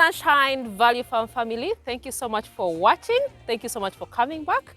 Sunshine Value Farm family, thank you so much for watching. Thank you so much for coming back.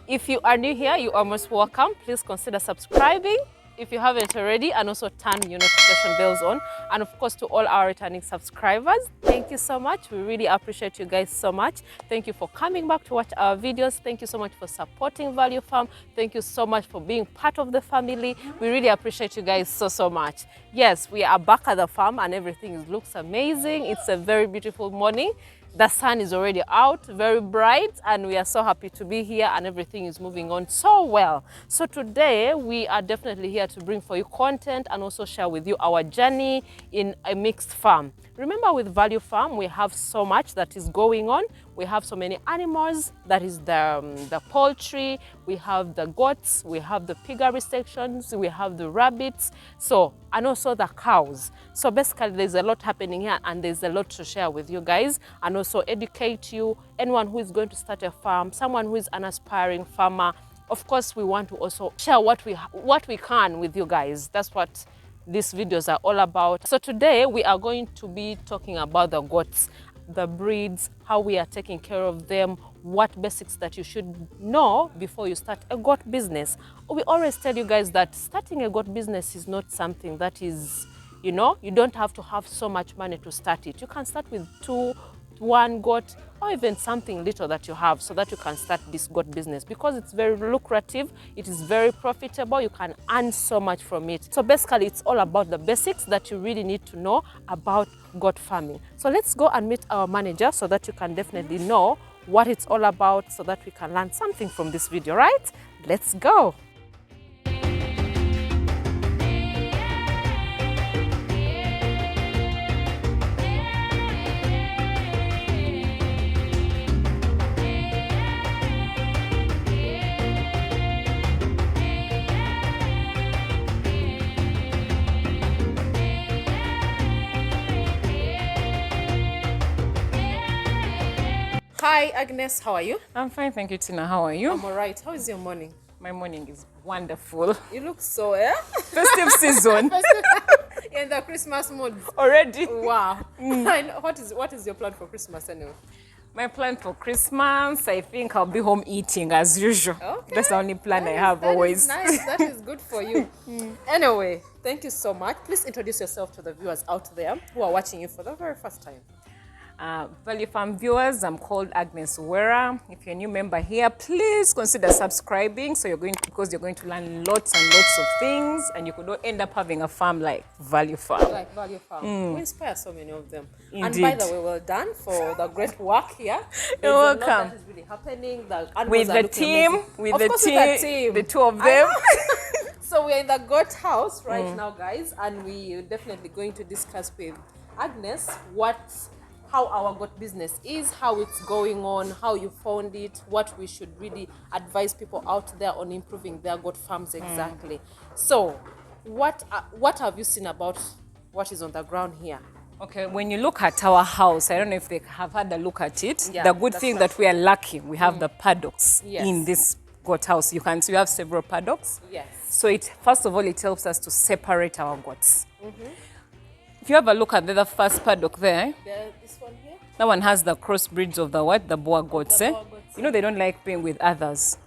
If you are new here, you are most welcome. Please consider subscribing if you haven't already, and also turn your notification bells on. And of course, to all our returning subscribers, thank you so much. We really appreciate you guys so much. Thank you for coming back to watch our videos. Thank you so much for supporting Value Farm. Thank you so much for being part of the family. We really appreciate you guys so much. Yes, we are back at the farm and everything looks amazing. It's a very beautiful morning. The sun is already out, very bright, and we are so happy to be here and everything is moving on so well. So today we are definitely here to bring for you content and also share with you our journey in a mixed farm. Remember, with Value Farm, we have so much that is going on. We have so many animals, that is the poultry, we have the goats, we have the piggery sections, we have the rabbits, and also the cows. So basically there's a lot happening here and there's a lot to share with you guys and also educate you, anyone who is going to start a farm, someone who is an aspiring farmer. Of course, we want to also share what we can with you guys. That's what these videos are all about. So today we are going to be talking about the goats, the breeds, how we are taking care of them, what basics that you should know before you start a goat business. We always tell you guys that starting a goat business is not something that is, you don't have to have so much money to start it. You can start with 2, 1 goat, or even something little that you have, so that you can start this goat business, because it's very lucrative, it is very profitable, you can earn so much from it. So basically it's all about the basics that you really need to know about goat farming. So let's go and meet our manager so that you can definitely know what it's all about, so that we can learn something from this video, right? Let's go. Hi Agnes, how are you? I'm fine, thank you, Tina. How are you? I'm all right. How is your morning? My morning is wonderful. You look so, Festive season. You're in the Christmas mood. Already? Wow. And what is your plan for Christmas anyway? My plan for Christmas, I think I'll be home eating as usual. Okay. That's the only plan I have always. That is nice. That is good for you. Anyway, thank you so much. Please introduce yourself to the viewers out there who are watching you for the very first time. Value Farm viewers, I'm called Agnes Wera. If you're a new member here, please consider subscribing, because you're going to learn lots and lots of things, and you could end up having a farm like Value Farm. Like Value Farm. We inspire so many of them. Indeed. And by the way, well done for the great work here. You're welcome. That is really happening. With the team, the two of them. So we're in the goat house right now, guys, and we're definitely going to discuss with Agnes how our goat business is, how it's going on, how you found it, what we should really advise people out there on improving their goat farms exactly. So what have you seen about what is on the ground here? Okay, when you look at our house, I don't know if they have had a look at it. Yeah, the good thing that we are lucky, we have the paddocks in this goat house. You can see we have several paddocks. Yes. So first of all, it helps us to separate our goats. If you have a look at the first paddock there, This one here? that one has the crossbreeds of the Boer goats. The Boer goats. You know, they don't like being with others.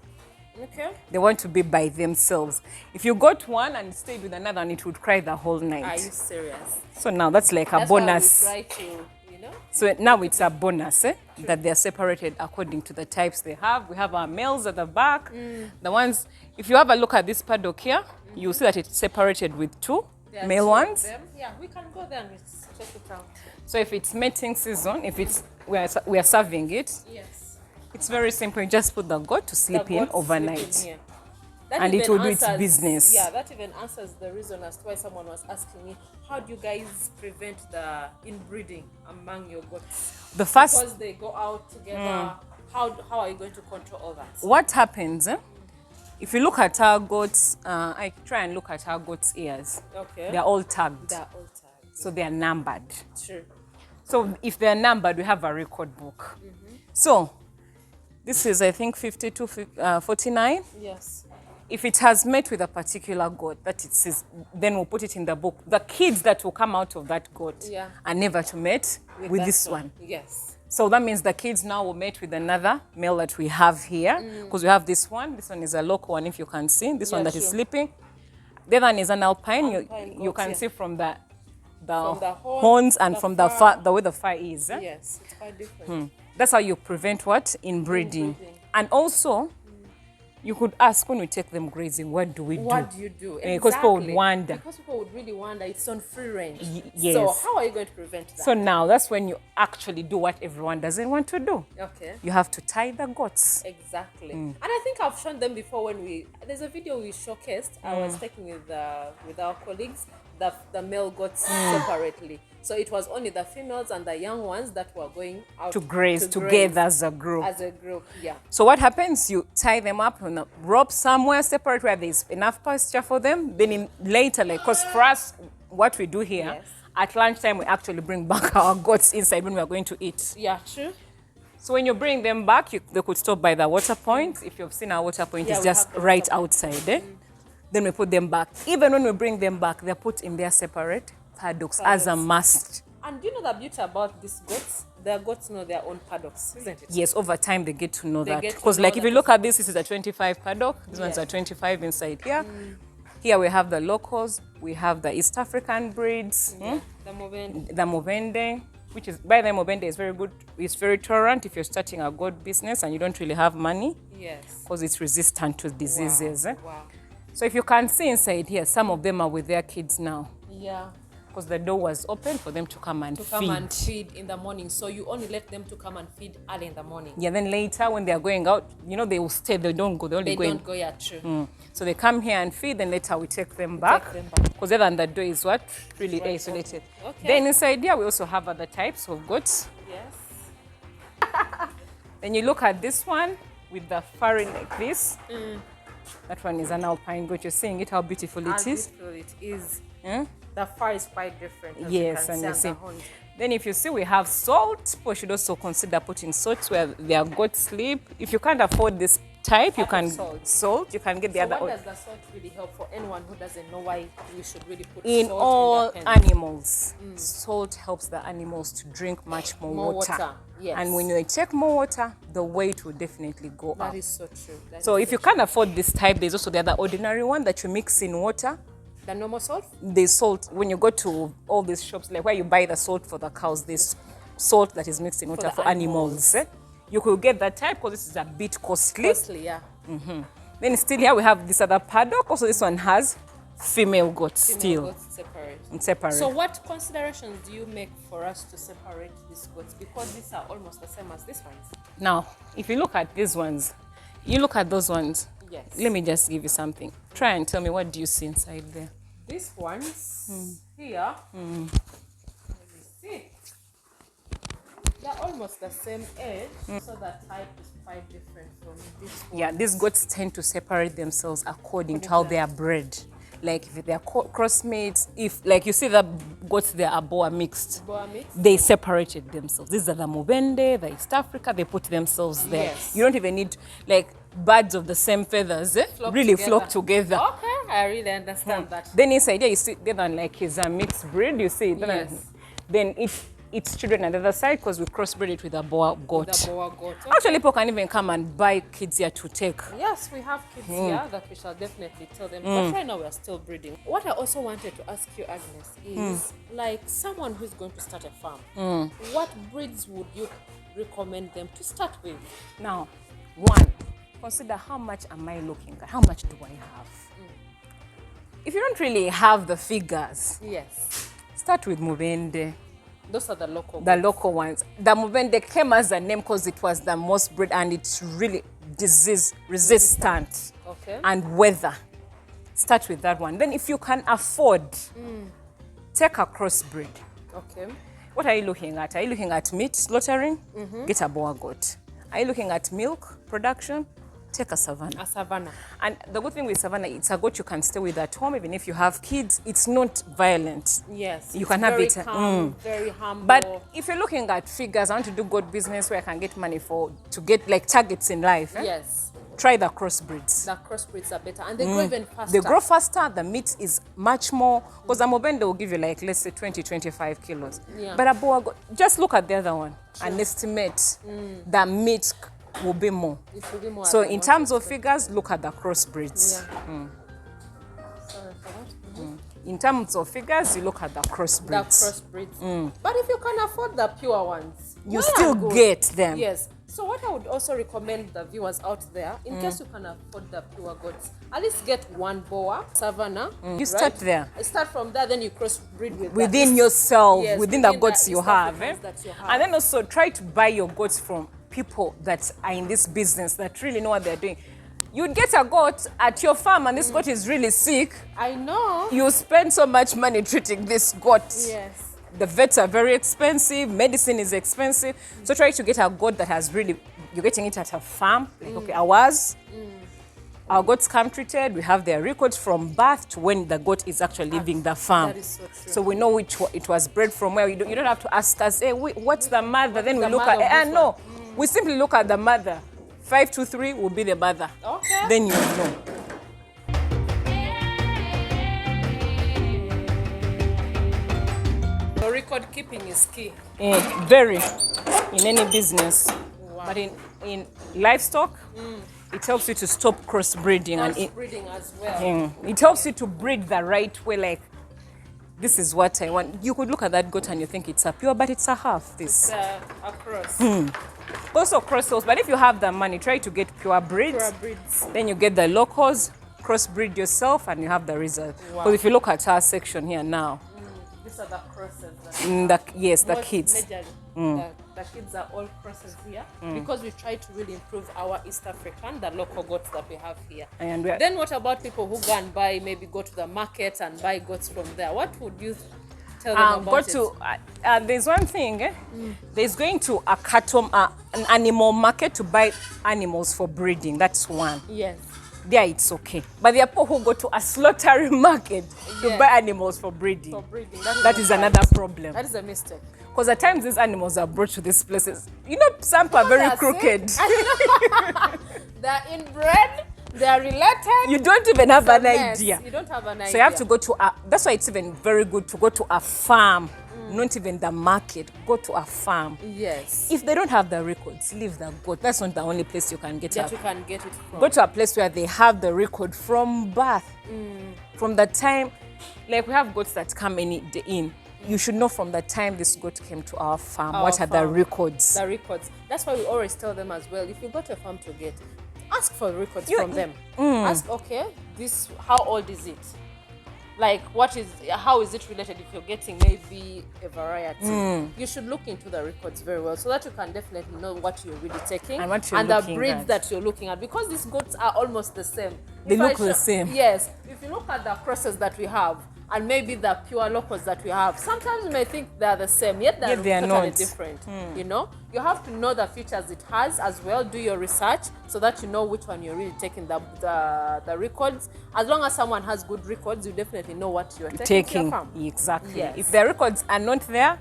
Okay. They want to be by themselves. If you got one and stayed with another, and it would cry the whole night. Are you serious? So now that's like a bonus. Why we try to, So now it's a bonus that they're separated according to the types they have. We have our males at the back. The ones, if you have a look at this paddock here, you'll see that it's separated with 2 male ones. Yeah, we can go there and check it out. So if it's mating season, if it's we are serving it, Yes. it's very simple. You just put the goat to sleep in overnight. And it will will do its business. Yeah, that even answers the reason as to why someone was asking me, how do you guys prevent the inbreeding among your goats? Because they go out together, how are you going to control all that? What happens, if you look at our goats, I try and look at our goats' ears. Okay. They're all tagged. They're all tagged. So they are numbered. True. So if they're numbered, we have a record book. So this is, I think, 50 to 49. Yes. If it has met with a particular goat that it says, then we'll put it in the book. The kids that will come out of that goat are never to mate with this one. Yes. So that means the kids now will mate with another male that we have here, because we have this one. This one is a local one, if you can see. This one that is sleeping. The other one is an alpine. You can see from the horns and from the way the fur is. Yes, it's quite different. That's how you prevent what? Inbreeding. And also, you could ask when we take them grazing, what do we do? What do you do? Because people would wonder. Because people would really wonder, it's on free range. Yes. So how are you going to prevent that? So now that's when you actually do what everyone doesn't want to do. Okay. You have to tie the goats. Exactly. And I think I've shown them before there's a video we showcased. I was taking with our colleagues, the male goats separately. So it was only the females and the young ones that were going out to graze together as a group. Yeah. So what happens? You tie them up on a rope somewhere separate where there's enough pasture for them. Then later, because for us, what we do here, at lunchtime, we actually bring back our goats inside when we are going to eat. Yeah, true. So when you bring them back, they could stop by the water point. If you've seen our water point, it's just right outside. Then we put them back. Even when we bring them back, they're put in their separate paddocks as a must. And you know the beauty about these goats? Their goats know their own paddocks, isn't it? Yes, over time they get to know that. Because like if you look at this is a 25 paddock. These ones are 25 inside here. Here we have the locals. We have the East African breeds. The Movende. The Movende, which is, by the way, Movende is very good. It's very tolerant if you're starting a goat business and you don't really have money. Yes. Because it's resistant to diseases. Wow. So if you can see inside here, some of them are with their kids now. Yeah. Because the door was open for them to come and feed. Come and feed in the morning. So you only let them to come and feed early in the morning. Yeah, then later when they are going out, they will stay. They don't go. They only go in. They don't go, yeah, true. So they come here and feed, then later we take them back. Because other than the door is what? Really isolated. Okay. Then inside here, we also have other types of goats. Yes. Then you look at this one with the furry like this. That one is an alpine goat. You're seeing it, how beautiful it is. How beautiful it is. The fur is quite different. Yes, and you see. Then if you see we have salt, people should also consider putting salt where their goats sleep. If you can't afford this type, you can salt. You can get the other. What does the salt really help for anyone who doesn't know why we should really put in salt all in animals? Salt helps the animals to drink much more water. Yes. And when you take more water, the weight will definitely go up. That is so true. So if you can't afford this type, there's also the other ordinary one that you mix in water. The normal salt? There's salt. When you go to all these shops, like where you buy the salt for the cows, there's salt that is mixed in water for animals. You could get that type because this is a bit costly. Yeah. Then still here we have this other paddock. Also this one has female goats Goats separate. So what considerations do you make for us to separate these goats? Because these are almost the same as these ones. Now, if you look at these ones, you look at those ones. Yes. Let me just give you something. Try and tell me, what do you see inside there? These ones here, let me see. They're almost the same age, so that type is quite different from this one. Yeah, these goats tend to separate themselves according to how they are bred. Like if they are crossmates, if like you see the goats, they are boa mixed. They separated themselves. These are the Movende, the East Africa. They put themselves there. Yes. You don't even need like birds of the same feathers. Flock together. Okay, I really understand that. Then inside here, you see the other one like is a mixed breed. You see, Yes. Then its children on the other side because we crossbreed it with a boa goat. The boa goat. Okay. Actually, people can even come and buy kids here to take. Yes, we have kids here that we shall definitely tell them. But right now we are still breeding. What I also wanted to ask you, Agnes, is like someone who's going to start a farm, what breeds would you recommend them to start with? Now, one, consider how much am I looking at? How much do I have? If you don't really have the figures, yes, start with Movende. Those are the local The local ones. The Movende came as a name because it was the most bred and it's really disease resistant and weather. Start with that one. Then if you can afford, take a crossbreed. Okay. What are you looking at? Are you looking at meat slaughtering? Get a boa goat. Are you looking at milk production? Take a Savannah. A Savannah. And the good thing with Savannah, it's a goat you can stay with at home. Even if you have kids, it's not violent. Yes. You can have it. Calm, very humble. But if you're looking at figures, I want to do goat business where I can get money to get like targets in life. Yes. try the crossbreeds. The crossbreeds are better, and they grow even faster. They grow faster, the meat is much more, because a mobende will give you like, let's say 20-25 kilos. Yeah. But a boa, just look at the other one and estimate the meat will be more. It will be more. So in terms of figures, look at the crossbreeds. Yeah. Sorry for that. In terms of figures, you look at the crossbreeds. The crossbreeds. But if you can afford the pure ones, You still get them. Yes. So what I would also recommend the viewers out there, in case you can afford the pure goats, at least get one boa, savannah. You start there. Start from there, then you crossbreed with Within yourself, Yes, within the goats the you East have. Africans that you have. And then also try to buy your goats from people that are in this business, that really know what they're doing. You'd get a goat at your farm and this goat is really sick. I know. You spend so much money treating this goat. Yes. The vets are very expensive, medicine is expensive. So try to get a goat that has really, you're getting it at a farm, like okay, ours. Our goats come treated, we have their records from birth to when the goat is actually leaving the farm. That is so true. So we know which it was bred from where. You don't have to ask us, hey, what's the mother? Then we the look mother at, of this no, we simply look at the mother. 523 will be the mother. Okay. Then you know. So record keeping is key. Very, in any business. Wow. But in livestock, it helps you to stop crossbreeding. Crossbreeding as well. It helps you to breed the right way, like, this is what I want. You could look at that goat and you think it's a pure, but it's a half this. Across. Also cross-sales, but if you have the money, try to get pure breeds. Pure breeds. Then you get the locals, crossbreed yourself, and you have the result. Wow. Because if you look at our section here now, These are the crosses. the kids. Majorly, the kids are all crosses here because we try to really improve our East African, the local goats that we have here. And Then what about people who go and buy, maybe go to the market and buy goats from there? What would you tell them about it? There's one thing, there's going to a cattle, an animal market to buy animals for breeding. That's one. Yes. There it's okay. But there are people who go to a slaughtering market to buy animals for breeding. For breeding. That is another problem. That is a mistake. Because at times these animals are brought to these places. You know, some are very crooked. They're inbred, they're related. You don't even have an Mess. idea. You don't have an idea. So you have to go to that's why it's even very good to go to a farm, not even the market. Go to a farm. Yes. If they don't have the records, leave the goat. That's not the only place you can get That it. you can get it from. Go to a place where they have the record from birth. From the time, like we have goats that come in. You should know from the time this goat came to our farm, what are the records. The records. That's why we always tell them as well, if you go to a farm to get, ask for records from them. Ask, okay, how old is it? Like, how is it related if you're getting maybe a variety? You should look into the records very well so that you can definitely know what you're really taking and what you're the looking breeds at. that you're looking at, because these goats are almost the same. They look the same. Yes. If you look at the crosses that we have and maybe the pure locals that we have, sometimes you may think they're the same, yet they're totally different. You know, you have to know the features it has as well. Do your research so that you know which one you're really taking the records. As long as someone has good records, you definitely know what you're taking to your farm. Exactly. Yes. If the records are not there,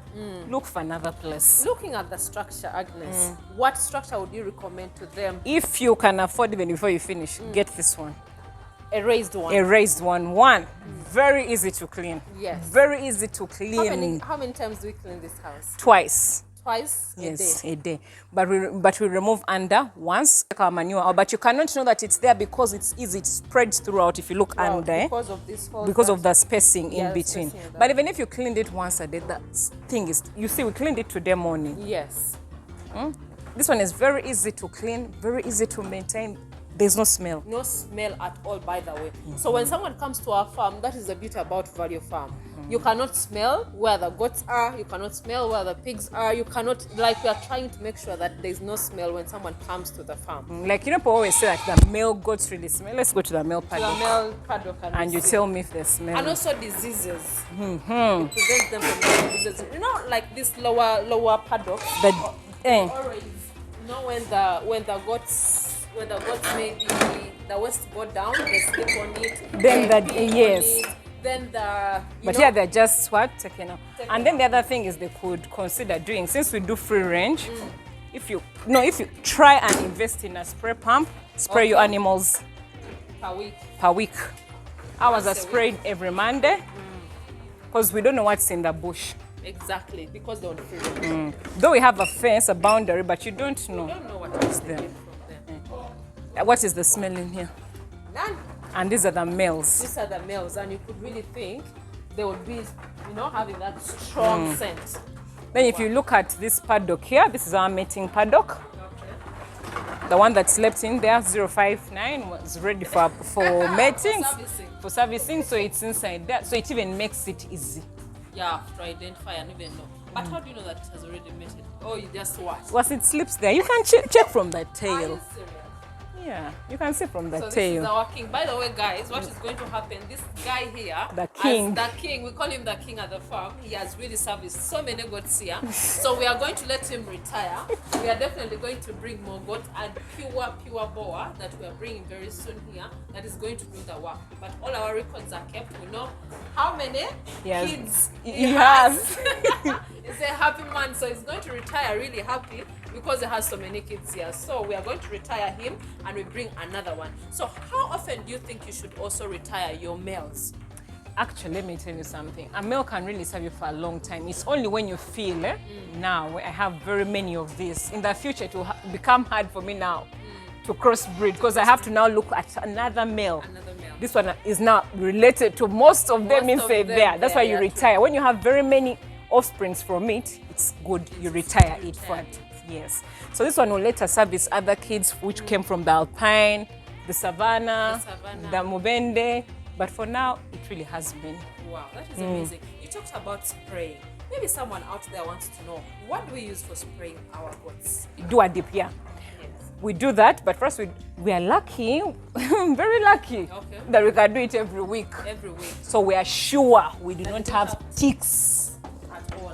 look for another place. Looking at the structure, Agnes, what structure would you recommend to them? If you can afford, even before you finish, get this one. A raised one. A raised one. Very easy to clean. Yes. Very easy to clean. How many times do we clean this house? Twice. Twice Yes, a day. a day. But we remove under once, like our manure. But you cannot know that it's there because it's easy. It spreads throughout if you look under. Because of this whole. Because of the spacing in between. spacing But even if you cleaned it once a day, that thing is, you see, we cleaned it today morning. Yes. This one is very easy to clean, very easy to maintain. There's no smell. No smell at all, by the way. So when someone comes to our farm, that is the beauty about Value Farm. You cannot smell where the goats are. You cannot smell where the pigs are. You cannot, like, we are trying to make sure that there's no smell when someone comes to the farm. Like, you know, people always say that the male goats really smell. Let's go to the male paddock. The male paddock And you tell me if they smell. And also diseases. It prevents them from diseases. You know, like this lower paddock. Always, you know, when the goats maybe the waist go down, they sleep on it. Then Here they're just taken out. And then the other thing is they could consider doing, since we do free range, if you try and invest in a spray pump, spray your animals per week. Ours are sprayed every Monday because we don't know what's in the bush. Exactly, because they won't feel it. Though we have a fence, a boundary, but you don't know. You don't know what is there. What is the smell in here? None. And these are the males. These are the males, and you could really think they would be, having that strong scent. Then if you look at this paddock here, this is our mating paddock. Okay. The one that slept in there, 059, was ready for mating, for servicing, so it's inside there. So it even makes it easy. Yeah, to identify and even know. But how do you know that it has already mated? Oh, you just watch. Once it sleeps there, you can check from the Are tail. you serious? Yeah, you can see from the So tail. this is our king. By the way, guys, what is going to happen? This guy here, The king. as the king, we call him the king at the farm. He has really serviced so many goats here. So we are going to let him retire. We are definitely going to bring more goats and pure boa that we are bringing very soon here. That is going to do the work. But all our records are kept. We know how many kids he has. It's a happy man, so he's going to retire really happy because he has so many kids here. So we are going to retire him and we bring another one. So how often do you think you should also retire your males? Actually, let me tell you something. A male can really serve you for a long time. It's only when you feel, now I have very many of these. In the future, it will become hard for me now to crossbreed because I have to now look at another male. This one is now related to most of them inside there. That's why you retire. When you have very many offsprings from it, it's good you retire it first. Yes. So this one will later service other kids which came from the Alpine, the Savannah, the Mubende. But for now, it really has been. Wow, that is amazing. You talked about spraying. Maybe someone out there wants to know, what do we use for spraying our goats? Do a dip, yeah. Yes. We do that, but first we are lucky, very lucky, that we can do it every week. Every week. So we are sure we do not have ticks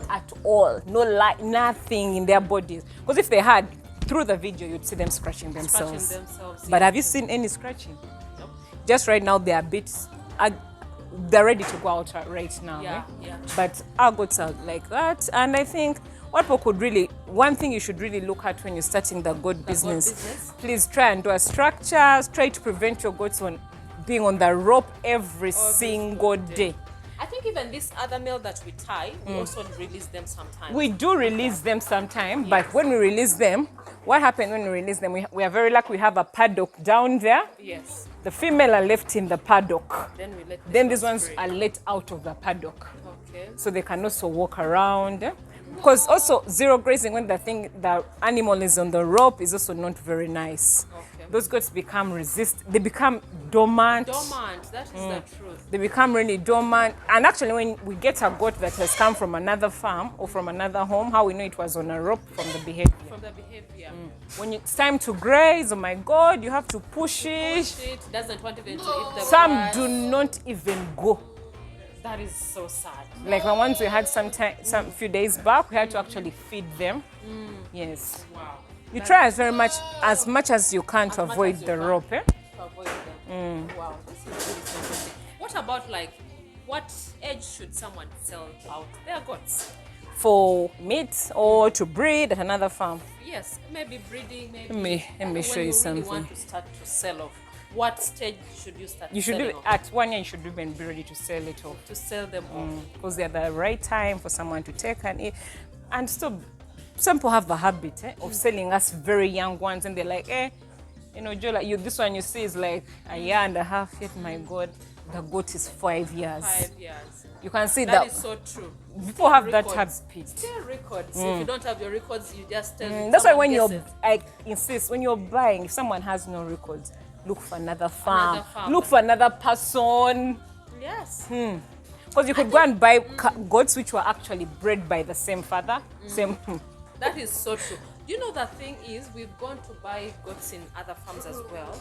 at all. No nothing in their bodies. Because if they had, through the video, you'd see them scratching themselves. But have you seen any scratching? Nope. Just right now, they're a bit, they're ready to go out right now. Yeah. But our goats are like that. And I think what people could really, one thing you should really look at when you're starting the goat business, please try and do a structure. Try to prevent your goats from being on the rope every single day. I think even this other male that we tie, we also release them sometimes. We do release them sometimes, but when we release them, what happens when we release them? We are very lucky we have a paddock down there. Yes. The female are left in the paddock. Then we let Then these ones are let out of the paddock. Okay. So they can also walk around. Because also zero grazing when the animal is on the rope is also not very nice. Okay. Those goats become they become dormant. Dormant, that is the truth. They become really dormant. And actually when we get a goat that has come from another farm or from another home, how we know it was on a rope from the behavior. From the behavior. When it's time to graze, oh my God, you have to push it. It doesn't want even to eat the Some grass. do not even go. That is so sad. Like the ones we had some few days back, we had to actually feed them. Yes. Wow. You try as much as you can to avoid the rope. To avoid them. Wow, this is really interesting. What about what age should someone sell out their goats? For meat or to breed at another farm? Yes, maybe breeding, maybe. Let me show you something. When you want to start to sell off, what stage should you start You should selling do off? at 1 year. You should even be ready to sell it off. To sell them off. Because they're the right time for someone to take and eat. And so some people have a habit of selling us very young ones, and they're like, Joe, this one you see is like a year and a half. Yet, my God, the goat is 5 years. 5 years. You can see That is so true. people have Records. that habit. Still records. If you don't have your records, you just tell That's why someone when guesses. I insist, when you're buying, if someone has no records, look for another farm. Another farm. Look for another person. Yes. Because you could go and buy goats which were actually bred by the same father. Same. That is so true. You know, the thing is, we've gone to buy goats in other farms as well.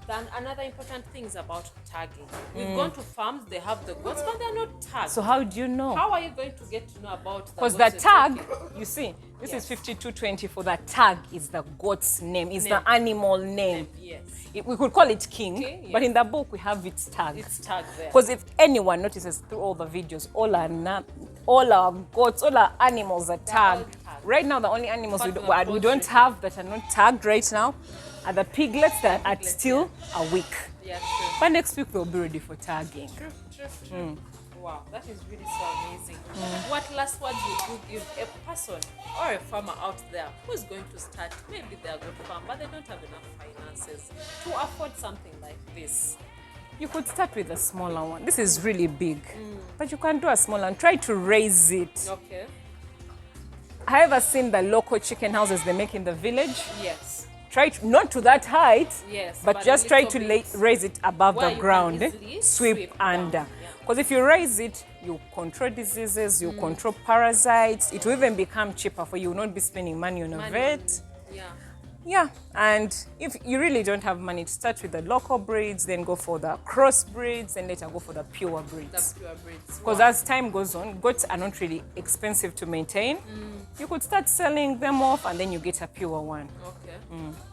Then another important thing is about tagging. We've gone to farms, they have the goats, but they're not tagged. So how do you know? How are you going to get to know about the Because goats the you're tag, taking? you see, this Yes. is 5224. The tag is the goat's name, is the animal name. Yes. We could call it king, King, but yes. in the book we have its tag. It's tagged there. Because if anyone notices through all the videos, all our goats, all our animals are tagged. right now the only animals we Poultry. don't have that are not tagged right now are the piglets that are still a week. Yeah, true. But next week they'll be ready for tagging. True. Wow, that is really so amazing. What last words would you give a person or a farmer out there who is going to start? Maybe they're a good farm, but they don't have enough finances to afford something like this. You could start with a smaller one. This is really big, but you can do a smaller one. Try to raise it. Okay. Have you ever seen the local chicken houses they make in the village? Yes. Try to, not to that height, Yes, but but just a try little to bit raise it above where the you ground. can easily Sweep sweep under. down, Because if you raise it, you control diseases, you control parasites. It will even become cheaper for you. You will not be spending money on a vet. Yeah. Yeah, and if you really don't have money, to start with the local breeds, then go for the cross breeds, and later go for the pure breeds. That's pure breeds. Because as time goes on, goats are not really expensive to maintain. You could start selling them off, and then you get a pure one. Okay.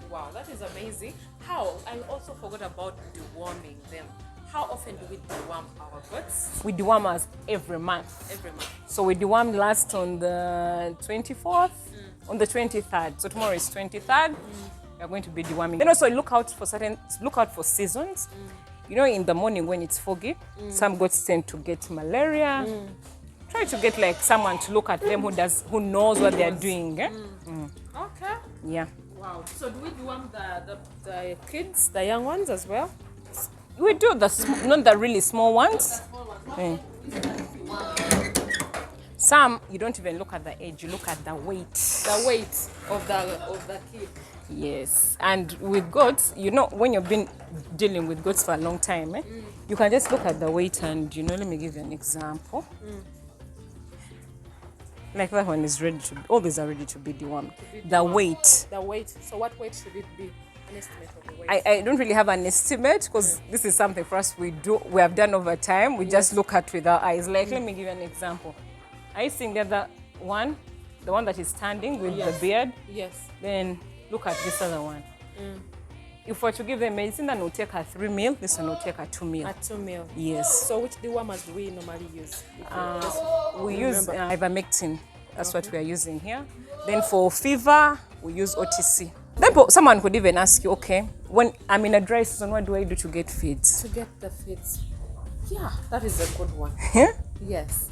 Wow, that is amazing. How? I also forgot about deworming them. How often do we deworm our goats? We deworm us every month. Every month. So we deworm last on the 24th, on the 23rd. So tomorrow is 23rd. We are going to be deworming. Then also look out for seasons. You know, in the morning when it's foggy, some goats tend to get malaria. Try to get like someone to look at them who knows what they are doing. Eh? Okay. Yeah. Wow. So do we deworm the kids, the young ones as well? We do not the really small ones. Some you don't even look at the age, you look at the weight. The weight of the kid. Yes, and with goats, you know, when you've been dealing with goats for a long time, you can just look at the weight and, you know, let me give you an example. Like that one is ready to, all these are ready to be dewormed. The weight. The weight. So what weight should it be? An estimate of the weight. I don't really have an estimate because this is something for us we have done over time. We just look at with our eyes. Like, let me give you an example. Are you seeing the other one? The one that is standing with the beard? Yes. Then look at this other one. If we're to give them medicine, then we'll take a 3 ml. This one will take a 2 ml. A 2 ml. Yes. So which dewormers do we normally use? We use ivermectin. That's what we are using here. Then for fever, we use OTC. Then someone could even ask you, okay, when I'm in a dry season, what do I do to get feeds? To get the feeds. Yeah, that is a good one. Yes.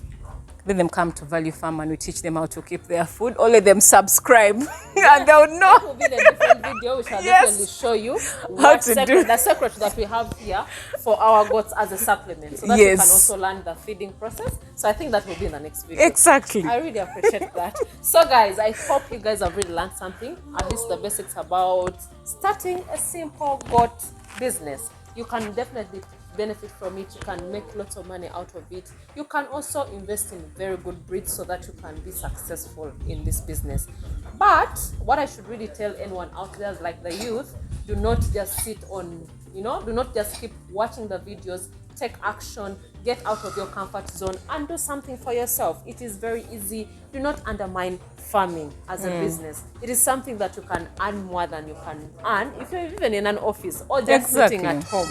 Let them come to Value Farm and we teach them how to keep their food. Or let them subscribe and they'll know. That will be a different video. We shall definitely show you how to do the secret that we have here for our goats as a supplement. So that you can also learn the feeding process. So I think that will be in the next video. Exactly. I really appreciate that. So guys, I hope you guys have really learned something. At least the basics about starting a simple goat business. You can definitely benefit from it. You can make lots of money out of it. You can also invest in very good breeds so that you can be successful in this business. But what I should really tell anyone out there, like the youth, do not just sit on, do not just keep watching the videos. Take action, get out of your comfort zone and do something for yourself. It is very easy. Do not undermine farming as a business. It is something that you can earn more than you can earn if you're even in an office or just sitting at home.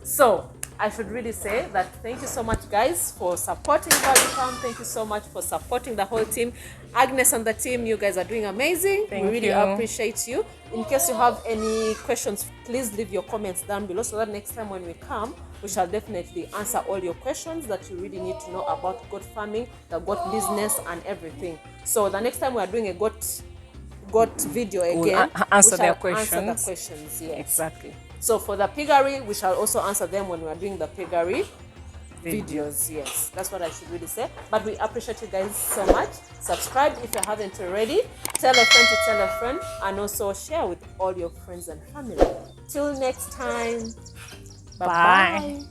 So I should really say that thank you so much, guys, for supporting Value Farm. Thank you so much for supporting the whole team. Agnes and the team, you guys are doing amazing. We really appreciate you. In case you have any questions, please leave your comments down below so that next time when we come, we shall definitely answer all your questions that you really need to know about goat farming, the goat business, and everything. So the next time we are doing a goat video again, we shall answer the questions. Yes. Exactly. So for the piggery, we shall also answer them when we are doing the piggery videos. Yes, that's what I should really say. But we appreciate you guys so much. Subscribe if you haven't already. Tell a friend to tell a friend, and also share with all your friends and family. Till next time. Bye-bye.